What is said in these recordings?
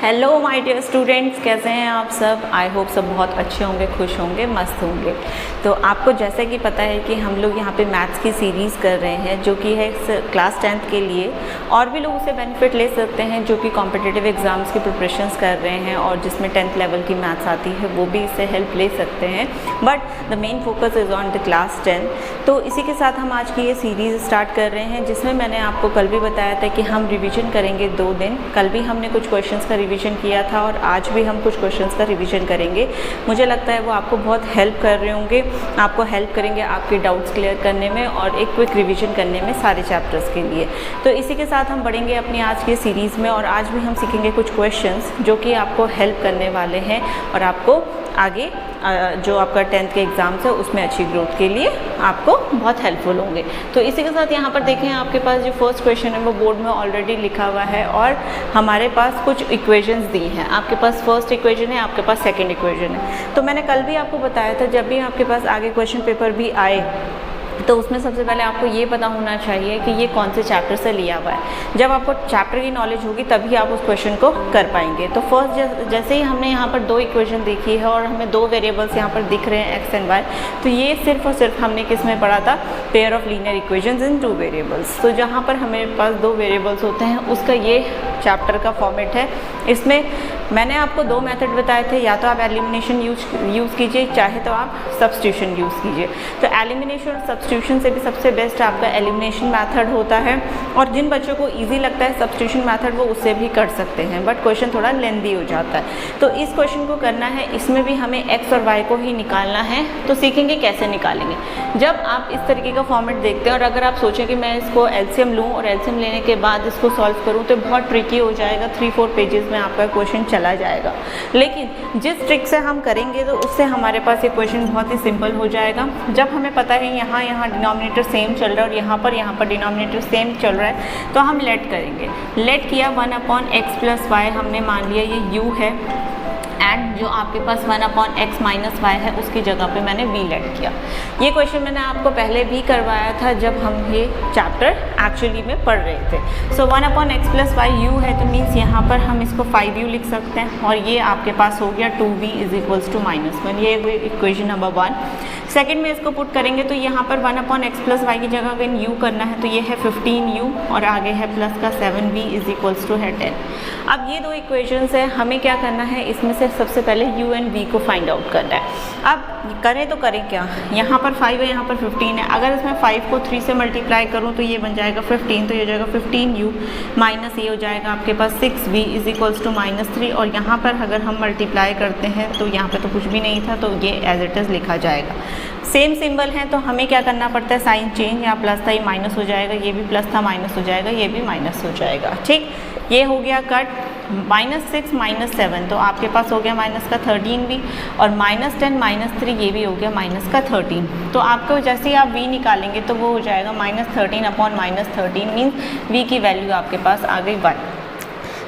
Hello my dear students, कैसे हैं आप सब। आई होप सब बहुत अच्छे होंगे, खुश होंगे, मस्त होंगे। तो आपको जैसे कि पता है कि हम लोग यहाँ पे मैथ्स की सीरीज़ कर रहे हैं जो कि है क्लास 10th के लिए, और भी लोग उससे बेनिफिट ले सकते हैं जो कि कॉम्पिटिटिव एग्ज़ाम्स की प्रिपरेशंस कर रहे हैं और जिसमें 10th लेवल की मैथ्स आती है वो भी इससे हेल्प ले सकते हैं। But the main focus is on the class 10। तो इसी के साथ हम आज की ये सीरीज़ स्टार्ट कर रहे हैं जिसमें मैंने आपको कल भी बताया था कि हम रिविज़न करेंगे 2 दिन। कल भी हमने कुछ क्वेश्चंस का रिवीजन किया था और आज भी हम कुछ क्वेश्चंस का रिवीजन करेंगे। मुझे लगता है वो आपको बहुत हेल्प कर रहे होंगे, आपको हेल्प करेंगे आपके डाउट्स क्लियर करने में और एक क्विक रिवीजन करने में सारे चैप्टर्स के लिए। तो इसी के साथ हम बढ़ेंगे अपनी आज की सीरीज़ में और आज भी हम सीखेंगे कुछ क्वेश्चंस जो कि आपको हेल्प करने वाले हैं और आपको आगे जो आपका 10th के एग्ज़ाम्स है उसमें अच्छी ग्रोथ के लिए आपको बहुत हेल्पफुल होंगे। तो इसी के साथ यहाँ पर देखें, आपके पास जो फर्स्ट क्वेश्चन है वो बोर्ड में ऑलरेडी लिखा हुआ है और हमारे पास कुछ इक्वेशंस दी हैं। आपके पास फर्स्ट इक्वेशन है, आपके पास सेकंड इक्वेशन है। तो मैंने कल भी आपको बताया था जब भी आपके पास आगे क्वेश्चन पेपर भी आए तो उसमें सबसे पहले आपको ये पता होना चाहिए कि ये कौन से चैप्टर से लिया हुआ है। जब आपको चैप्टर की नॉलेज होगी तभी आप उस क्वेश्चन को कर पाएंगे। तो फर्स्ट जैसे ही हमने यहाँ पर 2 इक्वेशन देखी है और हमें 2 वेरिएबल्स यहाँ पर दिख रहे हैं एक्स एंड वाई, तो ये सिर्फ और सिर्फ हमने किस में पढ़ा था, pair of linear equations in 2 variables. तो जहाँ पर हमारे पास 2 वेरिएबल्स होते हैं उसका ये चैप्टर का फॉर्मेट है। इसमें मैंने आपको 2 मेथड बताए थे, या तो आप एलिमिनेशन यूज़ कीजिए, चाहे तो आप सब्स्टिट्यूशन यूज़ कीजिए। तो एलिमिनेशन और सब्स्टिट्यूशन से भी सबसे बेस्ट आपका एलिमिनेशन मेथड होता है और जिन बच्चों को इजी लगता है सब्स्टिट्यूशन मेथड वो उससे भी कर सकते हैं, बट क्वेश्चन थोड़ा लेंदी हो जाता है। तो इस क्वेश्चन को करना है, इसमें भी हमें एक्स और वाई को ही निकालना है। तो सीखेंगे कैसे निकालेंगे। जब आप इस तरीके का फॉर्मेट देखते हैं और अगर आप सोचें कि मैं इसको एलसीएम लूँ और एलसीएम लेने के बाद इसको सॉल्व करूँ तो बहुत ट्रिकी हो जाएगा, 3-4 पेजेस में आपका क्वेश्चन चला जाएगा। लेकिन जिस ट्रिक से हम करेंगे तो उससे हमारे पास ये क्वेश्चन बहुत ही सिंपल हो जाएगा। जब हमें पता है यहाँ डिनोमिनेटर सेम चल रहा है और यहाँ पर डिनोमिनेटर सेम चल रहा है तो हम लेट करेंगे। लेट किया 1/x + y, हमने मान लिया ये u है एंड जो आपके पास 1/x - y है उसकी जगह पे मैंने v लेट किया। ये क्वेश्चन मैंने आपको पहले भी करवाया था जब हम ये चैप्टर एक्चुअली में पढ़ रहे थे। सो 1/x + y u है तो मीन्स यहाँ पर हम इसको 5u लिख सकते हैं और ये आपके पास हो गया 2v = -1। ये इक्वेशन नंबर 1। सेकंड में इसको पुट करेंगे तो यहाँ पर 1/x + y की जगह अगर u करना है तो ये है 15u और आगे है प्लस का 7v = 10। अब ये 2 इक्वेशंस है, हमें क्या करना है, इसमें से सबसे पहले u एंड v को फाइंड आउट करना है। अब करें तो करें क्या, यहाँ पर 5 है, यहाँ पर 15 है। अगर इसमें 5 को 3 से मल्टीप्लाई करूँ तो ये बन जाएगा 15, तो ये हो जाएगा 15u माइनस ये हो जाएगा आपके पास 6v = -3 और यहाँ पर अगर हम मल्टीप्लाई करते हैं तो यहाँ पे तो कुछ भी नहीं था तो ये एज इट इज़ लिखा जाएगा। सेम सिंबल है तो हमें क्या करना पड़ता है, साइन चेंज, यहाँ प्लस था ये माइनस हो जाएगा, ये भी प्लस था माइनस हो जाएगा, ये भी माइनस हो जाएगा। ठीक, ये हो गया कट। -6 - 7 तो आपके पास हो गया माइनस का 13 भी और -10 - 3 ये भी हो गया माइनस का 13। तो आपको जैसे ही आप v निकालेंगे तो वो हो जाएगा -13/-13 मीन्स v की वैल्यू आपके पास आ गई 1।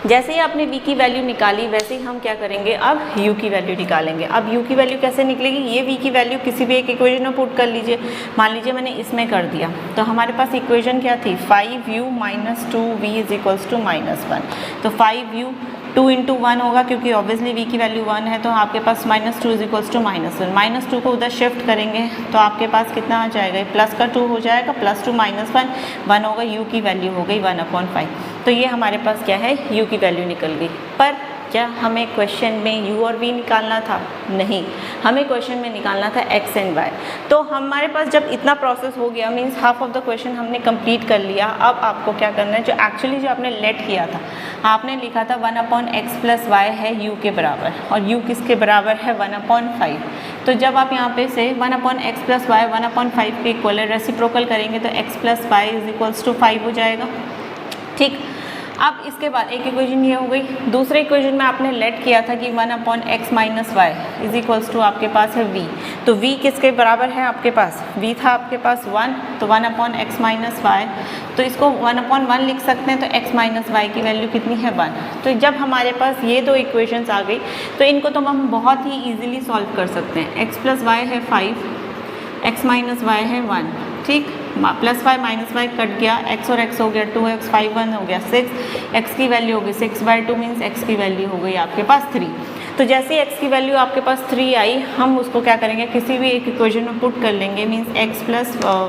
जैसे ही आपने v की वैल्यू निकाली वैसे ही हम क्या करेंगे, अब u की वैल्यू निकालेंगे। अब u की वैल्यू कैसे निकलेगी, ये v की वैल्यू किसी भी एक इक्वेशन में पुट कर लीजिए। मान लीजिए मैंने इसमें कर दिया तो हमारे पास इक्वेशन क्या थी, 5u - 2v = -1। तो 5u 2 × 1 होगा क्योंकि ऑब्वियसली v की वैल्यू 1 है तो आपके पास -2 = -1। -2 को उधर शिफ्ट करेंगे तो आपके पास कितना आ जाएगा, प्लस का 2 हो जाएगा, +2 - 1 होगा, u की वैल्यू हो गई 1/5। तो ये हमारे पास क्या है, u की वैल्यू निकल गई। पर क्या हमें क्वेश्चन में u और v निकालना था, नहीं, हमें क्वेश्चन में निकालना था x एंड y। तो हमारे पास जब इतना प्रोसेस हो गया means half of the question हमने कंप्लीट कर लिया। अब आपको क्या करना है, जो आपने लेट किया था, आपने लिखा था 1/x + y है u के बराबर और u किसके बराबर है, 1/5। तो जब आप यहाँ पे से 1/x + y 1/5 के इक्वल रेसिप्रोकल करेंगे तो x + y = 5 हो जाएगा। ठीक, अब इसके बाद एक इक्वेशन ये हो गई। दूसरे इक्वेशन में आपने लेट किया था कि 1/x - y = आपके पास है v। तो v किसके बराबर है आपके पास, v था आपके पास 1, तो 1/x - y, तो इसको 1/1 लिख सकते हैं। तो x - y की वैल्यू कितनी है, 1। तो जब हमारे पास ये 2 इक्वेशंस आ गई तो इनको तो हम बहुत ही ईजिली सॉल्व कर सकते हैं। x + y है 5, x - y है 1। ठीक, +5 -5 कट गया, x और x हो गया 2x, 5 1 हो गया 6, x की वैल्यू हो गई 6/2 मीन्स x की वैल्यू हो गई आपके पास 3। तो जैसे ही x की वैल्यू आपके पास 3 आई, हम उसको क्या करेंगे, किसी भी एक इक्वेशन में पुट कर लेंगे। मीन्स x +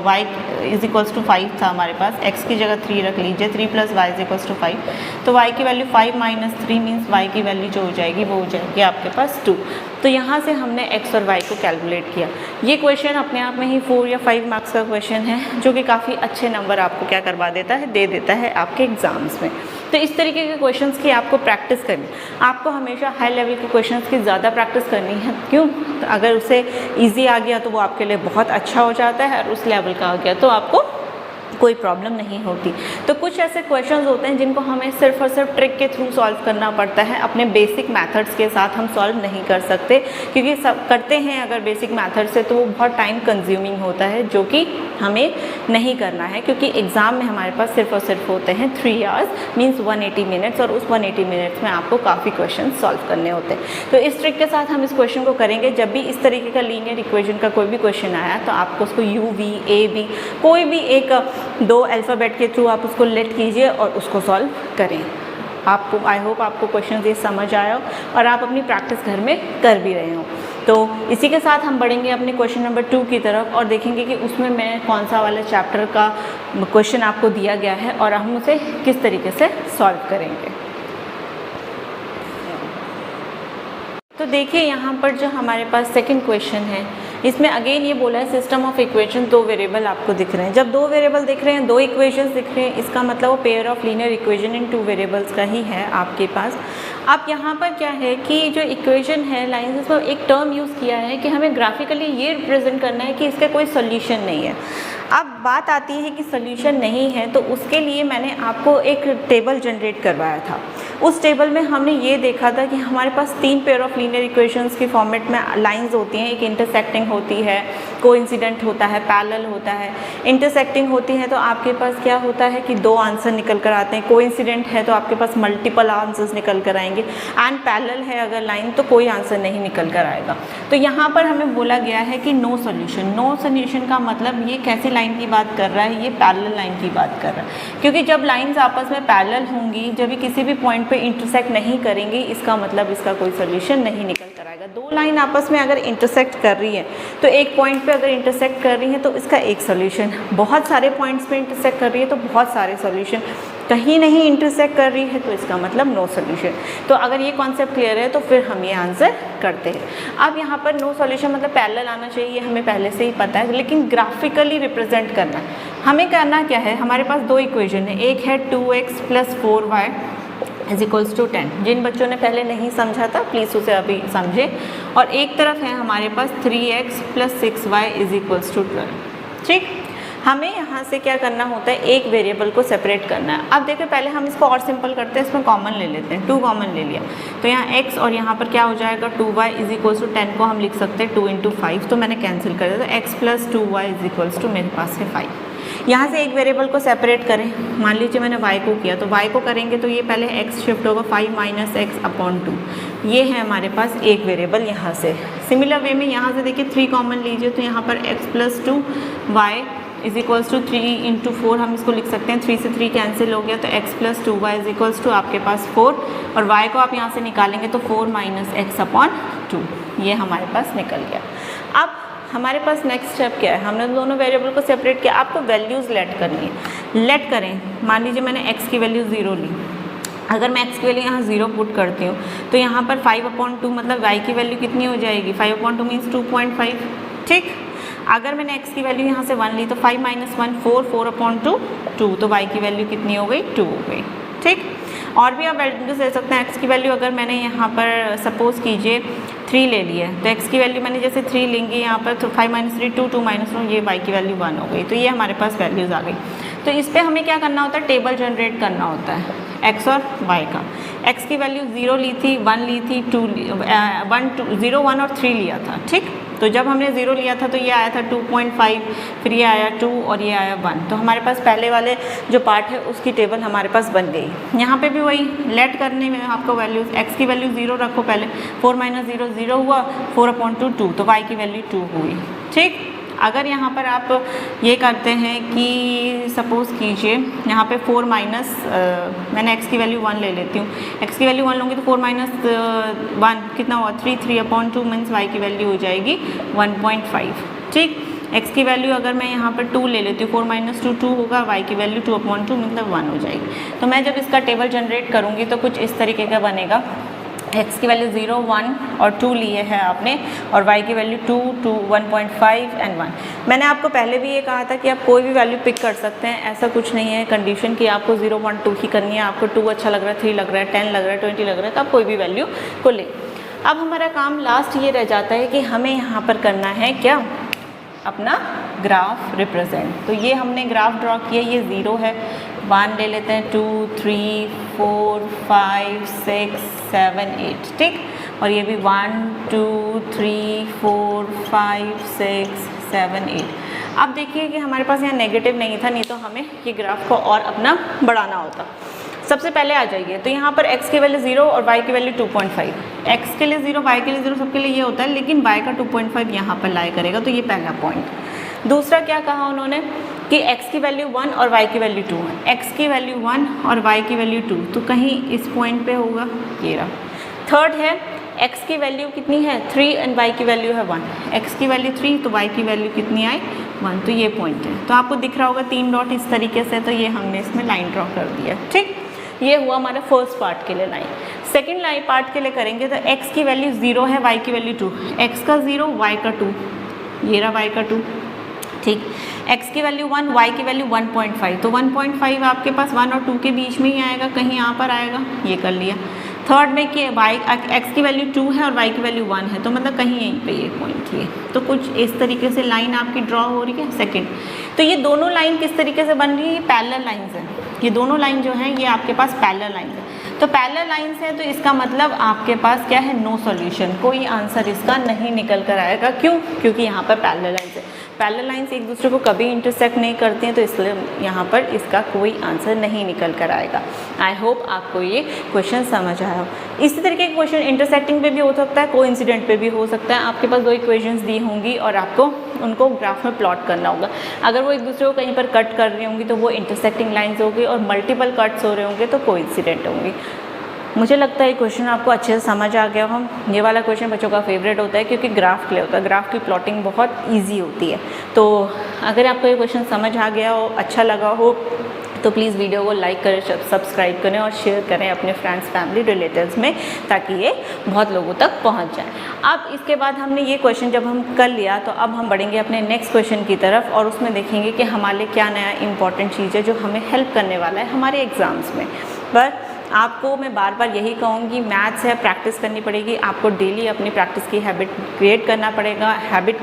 y = 5 था हमारे पास, x की जगह 3 रख लीजिए, 3 + y = 5। तो y की वैल्यू 5 - 3 मीन्स y की वैल्यू जो हो जाएगी वो हो जाएगी आपके पास 2। तो यहाँ से हमने x और y को कैलकुलेट किया। ये क्वेश्चन अपने आप में ही 4 या 5 मार्क्स का क्वेश्चन है, जो कि काफ़ी अच्छे नंबर आपको क्या करवा देता है, दे देता है आपके एग्जाम्स में। तो इस तरीके के क्वेश्चंस की आपको प्रैक्टिस करनी, आपको हमेशा हाई लेवल के क्वेश्चंस की ज़्यादा प्रैक्टिस करनी है। क्यों? तो अगर उसे इजी आ गया तो वो आपके लिए बहुत अच्छा हो जाता है, और उस लेवल का आ गया तो आपको कोई प्रॉब्लम नहीं होती। तो कुछ ऐसे क्वेश्चंस होते हैं जिनको हमें सिर्फ और सिर्फ ट्रिक के थ्रू सॉल्व करना पड़ता है, अपने बेसिक मेथड्स के साथ हम सॉल्व नहीं कर सकते, क्योंकि सब करते हैं अगर बेसिक मेथड से तो वो बहुत टाइम कंज्यूमिंग होता है, जो कि हमें नहीं करना है, क्योंकि एग्ज़ाम में हमारे पास सिर्फ और सिर्फ होते हैं 3 आवर्स मीन्स 180 मिनट्स, और उस 180 मिनट्स में आपको काफ़ी क्वेश्चन सॉल्व करने होते हैं। तो इस ट्रिक के साथ हम इस क्वेश्चन को करेंगे। जब भी इस तरीके का लीनियर इक्वेशन का कोई भी क्वेश्चन आया तो आपको उसको UV AB कोई भी एक 2 अल्फ़ाबेट के थ्रू आप उसको लेट कीजिए और उसको सॉल्व करें। आपको आई होप आपको क्वेश्चन ये समझ आया हो और आप अपनी प्रैक्टिस घर में कर भी रहे हो। तो इसी के साथ हम बढ़ेंगे अपने क्वेश्चन नंबर 2 की तरफ और देखेंगे कि उसमें मैं कौन सा वाला चैप्टर का क्वेश्चन आपको दिया गया है और हम उसे किस तरीके से सॉल्व करेंगे। तो देखिए यहाँ पर जो हमारे पास सेकंड क्वेश्चन है, इसमें अगेन ये बोला है सिस्टम ऑफ इक्वेशन, 2 वेरिएबल आपको दिख रहे हैं। जब 2 वेरिएबल दिख रहे हैं, 2 इक्वेशंस दिख रहे हैं, इसका मतलब वो pair of linear equation in 2 variables का ही है आपके पास। अब यहाँ पर क्या है कि जो इक्वेशन है लाइन्स, इसमें एक टर्म यूज़ किया है कि हमें ग्राफिकली ये रिप्रेजेंट करना है कि इसका कोई सोल्यूशन नहीं है। अब बात आती है कि सोल्यूशन नहीं है, तो उसके लिए मैंने आपको एक टेबल जनरेट करवाया था। उस टेबल में हमने ये देखा था कि हमारे पास 3 पेयर ऑफ लीनियर इक्वेशंस के फॉर्मेट में लाइंस होती हैं। एक इंटरसेक्टिंग होती है, कोइंसिडेंट होता है, पैरेलल होता है। इंटरसेक्टिंग होती है तो आपके पास क्या होता है कि 2 आंसर निकल कर आते हैं। कोइंसिडेंट है तो आपके पास मल्टीपल आंसर्स निकल कर आएंगे। एंड पैरेलल है अगर लाइन तो कोई आंसर नहीं निकल कर आएगा। तो यहाँ पर हमें बोला गया है कि नो सोल्यूशन। नो सोल्यूशन का मतलब ये कैसी लाइन की बात कर रहा है, ये पैरेलल लाइन की बात कर रहा है, क्योंकि जब लाइंस आपस में पैरेलल होंगी, जब भी किसी भी पॉइंट पे इंटरसेक्ट नहीं करेंगी, इसका मतलब इसका कोई सोल्यूशन नहीं निकल कर आएगा। 2 लाइन आपस में अगर इंटरसेक्ट कर रही है तो एक पॉइंट पे अगर इंटरसेक्ट कर रही है तो इसका एक सोल्यूशन, बहुत सारे पॉइंट्स पे इंटरसेक्ट कर रही है तो बहुत सारे सोल्यूशन, कहीं नहीं इंटरसेक्ट कर रही है तो इसका मतलब नो सोल्यूशन। तो अगर ये कॉन्सेप्ट क्लियर है तो फिर हम ये आंसर करते हैं। अब यहाँ पर नो सोल्यूशन मतलब पैरेलल आना चाहिए, हमें पहले से ही पता है, लेकिन ग्राफिकली रिप्रेजेंट करना है। हमें करना क्या है, हमारे पास 2 इक्वेशन है। एक है 2x + 4y = 10। जिन बच्चों ने पहले नहीं समझा था प्लीज़ उसे अभी समझे। और एक तरफ है हमारे पास 3x + 6y = 12। ठीक, हमें यहाँ से क्या करना होता है, एक वेरिएबल को सेपरेट करना है। अब देखो पहले हम इसको और सिंपल करते हैं, इसमें कॉमन ले लेते हैं। 2 कॉमन ले लिया तो यहाँ x और यहाँ पर क्या हो जाएगा 2y = 10 को हम लिख सकते हैं 2 × 5, तो मैंने कैंसिल कर दिया। तो x + 2y = मेरे पास है 5। यहाँ से एक वेरिएबल को सेपरेट करें, मान लीजिए मैंने y को किया, तो y को करेंगे तो ये पहले x शिफ्ट होगा 5 - x/2। ये है हमारे पास एक वेरिएबल यहाँ से। सिमिलर वे में यहाँ से देखिए 3 कॉमन लीजिए तो यहाँ पर x + 2y = 3 × 4 हम इसको लिख सकते हैं। 3 से 3 कैंसिल हो गया तो x + 2y = आपके पास 4, और y को आप यहाँ से निकालेंगे तो 4 - x/2, ये हमारे पास निकल गया। अब हमारे पास नेक्स्ट स्टेप क्या है, हमने दोनों वेरिएबल को सेपरेट किया, आपको वैल्यूज़ लेट करनी है। लेट करें, मान लीजिए मैंने x की वैल्यू 0 ली, अगर मैं x की वैल्यू यहाँ 0 पुट करती हूँ तो यहाँ पर 5/2 मतलब y की वैल्यू कितनी हो जाएगी, 5/2 मीन्स 2.5। ठीक, अगर मैंने x की वैल्यू यहाँ से 1 ली तो 5 - 1 4, 4/2 2, तो y की वैल्यू कितनी हो गई 2 हो गई। ठीक, और भी आप वैल्यूज ले सकते हैं। x की वैल्यू अगर मैंने यहाँ पर सपोज कीजिए 3 ले ली है तो x की वैल्यू मैंने जैसे 3 लेंगे यहाँ पर तो 5 - 3 2, 2 - 1, ये y की वैल्यू 1 हो गई। तो ये हमारे पास वैल्यूज़ आ गई। तो इस पर हमें क्या करना होता है, टेबल जनरेट करना होता है x और y का। x की वैल्यू 0 ली थी, 1 ली थी, 0 1 और 3 लिया था। ठीक, तो जब हमने 0 लिया था तो ये आया था 2.5, फिर ये आया 2 और ये आया 1। तो हमारे पास पहले वाले जो पार्ट है उसकी टेबल हमारे पास बन गई। यहाँ पे भी वही लेट करने में आपको वैल्यूज, x की वैल्यू 0 रखो पहले, 4 - 0 0 हुआ, 4/2 2, तो y की वैल्यू 2 हुई। ठीक, अगर यहाँ पर आप ये करते हैं कि सपोज़ कीजिए यहाँ पे 4 माइनस मैंने x की वैल्यू 1 ले लेती हूँ, x की वैल्यू 1 लूँगी तो 4 माइनस 1 कितना हुआ 3/2 मीन्स y की वैल्यू हो जाएगी 1.5। ठीक, x की वैल्यू अगर मैं यहाँ पर 2 ले लेती हूँ, 4 माइनस 2 होगा, y की वैल्यू 2/2 मतलब 1 हो जाएगी। तो मैं जब इसका टेबल जनरेट करूँगी तो कुछ इस तरीके का बनेगा। x की वैल्यू 0, 1 और 2 लिए है आपने, और y की वैल्यू 2, 1.5 एंड 1। मैंने आपको पहले भी ये कहा था कि आप कोई भी वैल्यू पिक कर सकते हैं, ऐसा कुछ नहीं है कंडीशन कि आपको 0, 1, 2 ही करनी है। आपको 2 अच्छा लग रहा है, 3 लग रहा है, 10 लग रहा है, 20 लग रहा है, तो आप कोई भी वैल्यू को ले। अब हमारा काम लास्ट ये रह जाता है कि हमें यहाँ पर करना है क्या, अपना ग्राफ रिप्रेजेंट। तो ये हमने ग्राफ ड्रॉ किया, ये 0 है, 1 ले लेते हैं, 2, 3, 4, 5, 6, 7, 8। ठीक, और ये भी 1, 2, 3, 4, 5, 6, 7, 8। अब देखिए कि हमारे पास यहाँ नेगेटिव नहीं था, नहीं तो हमें ये ग्राफ को और अपना बढ़ाना होता। सबसे पहले आ जाइए, तो यहाँ पर x की वैल्यू 0 और y की वैल्यू 2.5। x के लिए 0, y के लिए 0, सबके लिए ये होता है, लेकिन y का 2.5 यहाँ पर लाई करेगा, तो ये पहला पॉइंट। दूसरा क्या कहा उन्होंने कि x की वैल्यू 1 और y की वैल्यू 2 है, x की वैल्यू 1 और y की वैल्यू 2, तो कहीं इस पॉइंट पे होगा, ये रहा। थर्ड है x की वैल्यू कितनी है 3 एंड y की वैल्यू है 1, x की वैल्यू 3 तो y की वैल्यू कितनी आई 1, तो ये पॉइंट है। तो आपको दिख रहा होगा 3 डॉट इस तरीके से, तो ये हमने इसमें लाइन ड्रॉ कर दिया। ठीक, ये हुआ हमारा फर्स्ट पार्ट के लिए लाइन। सेकेंड लाइन पार्ट के लिए करेंगे तो x की वैल्यू 0 है, y की वैल्यू 2, x का 0, y का 2, ये रहा y का 2। ठीक, x की वैल्यू 1, y की वैल्यू 1.5, तो 1.5 आपके पास 1 और 2 के बीच में ही आएगा, कहीं यहाँ पर आएगा, ये कर लिया। थर्ड में कि x की वैल्यू 2 है और y की वैल्यू 1 है, तो मतलब कहीं यहीं पे ये पॉइंट है। तो कुछ इस तरीके से लाइन आपकी ड्रॉ हो रही है। सेकंड, तो ये दोनों लाइन किस तरीके से बन रही है, पैरेलल लाइंस हैं। ये दोनों लाइन जो हैं ये आपके पास पैरेलल लाइन है। तो पैरेलल लाइंस है तो इसका मतलब आपके पास क्या है, नो सॉल्यूशन, कोई आंसर इसका नहीं निकल कर आएगा। क्यों? क्योंकि यहाँ पर पैरेलल लाइंस है। पैरेलल लाइंस एक दूसरे को कभी इंटरसेक्ट नहीं करती हैं, तो इसलिए यहाँ पर इसका कोई आंसर नहीं निकल कर आएगा। आई होप आपको ये क्वेश्चन समझ आया हो। इसी तरीके के क्वेश्चन इंटरसेक्टिंग पे भी हो सकता है, कोइंसिडेंट पे भी हो सकता है। आपके पास 2 इक्वेशंस दी होंगी और आपको उनको ग्राफ में प्लॉट करना होगा। अगर वो एक दूसरे को कहीं पर कट कर रही होंगी तो वो इंटरसेक्टिंग लाइन्स होगी, और मल्टीपल कट्स हो रहे होंगे तो कोइंसिडेंट होंगी। मुझे लगता है ये क्वेश्चन आपको अच्छे से समझ आ गया हो। ये वाला क्वेश्चन बच्चों का फेवरेट होता है क्योंकि ग्राफ के लिए होता है, ग्राफ की प्लॉटिंग बहुत इजी होती है। तो अगर आपको ये क्वेश्चन समझ आ गया हो, अच्छा लगा हो, तो प्लीज़ वीडियो को लाइक करें, सब्सक्राइब करें और शेयर करें अपने फ्रेंड्स, फैमिली, रिलेटिव्स में, ताकि ये बहुत लोगों तक पहुंच जाए। अब इसके बाद हमने ये क्वेश्चन जब हम कर लिया, तो अब हम बढ़ेंगे अपने नेक्स्ट क्वेश्चन की तरफ, और उसमें देखेंगे कि हमारे लिए क्या नया इंपॉर्टेंट चीज़ है जो हमें हेल्प करने वाला है हमारे एग्ज़ाम्स में। पर आपको मैं बार बार यही कहूँगी, मैथ्स है, प्रैक्टिस करनी पड़ेगी। आपको डेली अपनी प्रैक्टिस की हैबिट क्रिएट करना पड़ेगा। हैबिट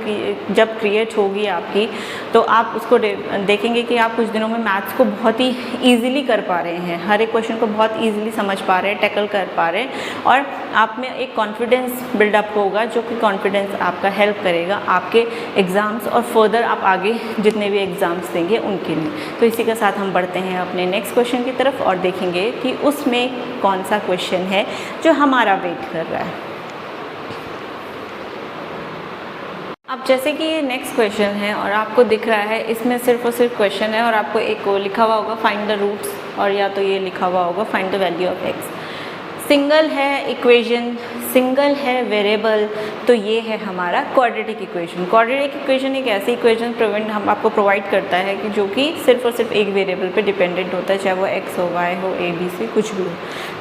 जब क्रिएट होगी आपकी, तो आप उसको देखेंगे कि आप कुछ दिनों में मैथ्स को बहुत ही ईजिली कर पा रहे हैं, हर एक क्वेश्चन को बहुत ईजिली समझ पा रहे हैं, टैकल कर पा रहे हैं, और आप में एक कॉन्फिडेंस बिल्डअप होगा, जो कि कॉन्फिडेंस आपका हेल्प करेगा आपके एग्ज़ाम्स और फर्दर आप आगे जितने भी एग्ज़ाम्स देंगे उनके लिए। तो इसी के साथ हम बढ़ते हैं अपने नेक्स्ट क्वेश्चन की तरफ और देखेंगे कि उसमें कौन सा क्वेश्चन है जो हमारा वेट कर रहा है। अब जैसे कि ये नेक्स्ट क्वेश्चन है और आपको दिख रहा है इसमें सिर्फ और सिर्फ क्वेश्चन है, और आपको एक लिखा हुआ होगा फाइंड द रूट्स, और या तो ये लिखा हुआ होगा find the value of x. Single है इक्वेशन, सिंगल है वेरिएबल, तो ये है हमारा क्वाड्रेटिक इक्वेशन। क्वाड्रेटिक इक्वेशन एक ऐसी इक्वेशन हम आपको प्रोवाइड करता है कि जो कि सिर्फ और सिर्फ एक वेरिएबल पे डिपेंडेंट होता है, चाहे वो एक्स हो, वाई हो, ए बी सी कुछ भी हो।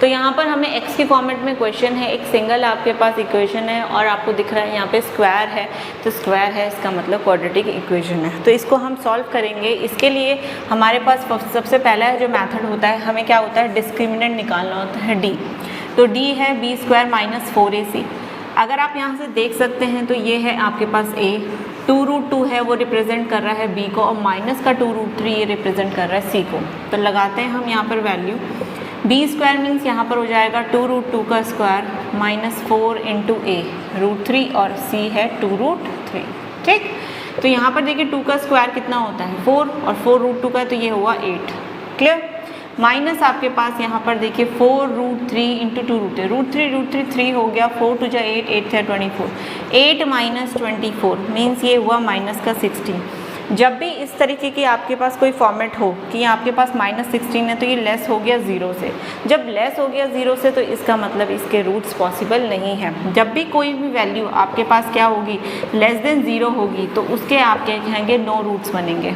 तो यहाँ पर हमें एक्स के फॉर्मेट में क्वेश्चन है, एक सिंगल आपके पास इक्वेशन है, और आपको दिख रहा है यहाँ पे स्क्वायर है, तो स्क्वायर है इसका मतलब क्वाड्रेटिक इक्वेशन है। तो इसको हम सॉल्व करेंगे। इसके लिए हमारे पास सबसे पहला जो मैथड होता है, हमें क्या होता है, डिस्क्रिमिनेंट निकालना होता है, डी। तो d है b स्क्वायर माइनस 4ac। अगर आप यहाँ से देख सकते हैं तो ये है आपके पास a, 2√2 है वो रिप्रेजेंट कर रहा है b को, और माइनस का 2√3 ये रिप्रेजेंट कर रहा है c को। तो लगाते हैं हम यहाँ पर वैल्यू, b स्क्वायर मीन्स यहाँ पर हो जाएगा 2√2 का स्क्वायर माइनस 4 इंटू a √3, और c है 2√3। ठीक, तो यहाँ पर देखिए 2 का स्क्वायर कितना होता है 4, और 4√2 का तो ये हुआ 8। क्लियर? माइनस आपके पास यहाँ पर देखिए 4√3 इंटू 2√3, √3 3 हो गया, 4 2 जा 8, 8 × 24, 8 माइनस 24 मीन्स ये हुआ माइनस का 16। जब भी इस तरीके की आपके पास कोई फॉर्मेट हो कि आपके पास -16 है तो ये लेस हो गया 0 से। जब लेस हो गया 0 से तो इसका मतलब इसके रूट्स पॉसिबल नहीं है। जब भी कोई भी वैल्यू आपके पास क्या होगी, लेस देन 0 होगी, तो उसके आप क्या कहेंगे, नो रूट्स बनेंगे।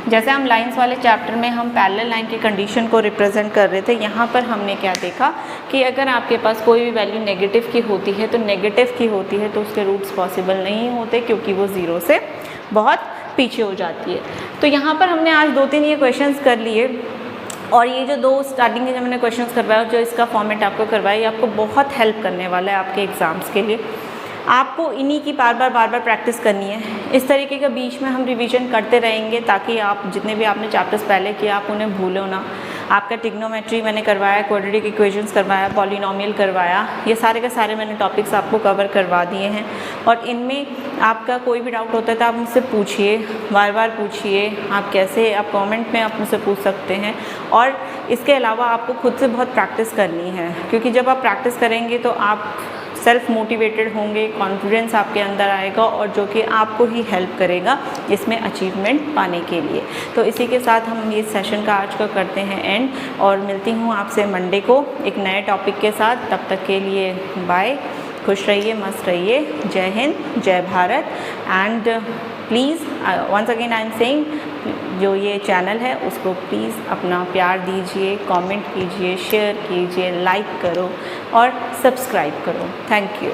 जैसे हम लाइंस वाले चैप्टर में हम पैरेलल लाइन की कंडीशन को रिप्रेजेंट कर रहे थे, यहाँ पर हमने क्या देखा कि अगर आपके पास कोई भी वैल्यू नेगेटिव की होती है तो नेगेटिव की होती है तो उसके रूट्स पॉसिबल नहीं होते, क्योंकि वो 0 से बहुत पीछे हो जाती है। तो यहाँ पर हमने आज 2-3 ये क्वेश्चंस कर लिए, और ये जो 2 स्टार्टिंग के जो मैंने क्वेश्चंस करवाया, जो इसका फॉर्मेट आपको करवाया, ये आपको बहुत हेल्प करने वाला है आपके एग्ज़ाम्स के लिए। आपको इन्हीं की बार बार प्रैक्टिस करनी है। इस तरीके के बीच में हम रिवीजन करते रहेंगे ताकि आप जितने भी आपने चैप्टर्स पहले किए आप उन्हें भूलो ना। आपका ट्रिग्नोमेट्री मैंने करवाया, क्वाड्रेटिक इक्वेशंस करवाया, पॉलिनोमियल करवाया, ये सारे के सारे मैंने टॉपिक्स आपको कवर करवा दिए हैं। और इनमें आपका कोई भी डाउट होता है तो आप मुझसे पूछिए, बार बार पूछिए। आप कैसे, आप कमेंट में आप मुझसे पूछ सकते हैं। और इसके अलावा आपको खुद से बहुत प्रैक्टिस करनी है, क्योंकि जब आप प्रैक्टिस करेंगे तो आप सेल्फ मोटिवेटेड होंगे, कॉन्फिडेंस आपके अंदर आएगा, और जो कि आपको ही हेल्प करेगा इसमें अचीवमेंट पाने के लिए। तो इसी के साथ हम ये सेशन का आज का करते हैं एंड, और मिलती हूँ आपसे मंडे को एक नए टॉपिक के साथ। तब तक के लिए बाय, खुश रहिए, मस्त रहिए। जय हिंद, जय Bharat. And please once again I am saying, जो ये चैनल है उसको प्लीज़ अपना प्यार दीजिए, कमेंट कीजिए, शेयर कीजिए, लाइक करो और सब्सक्राइब करो। Thank you.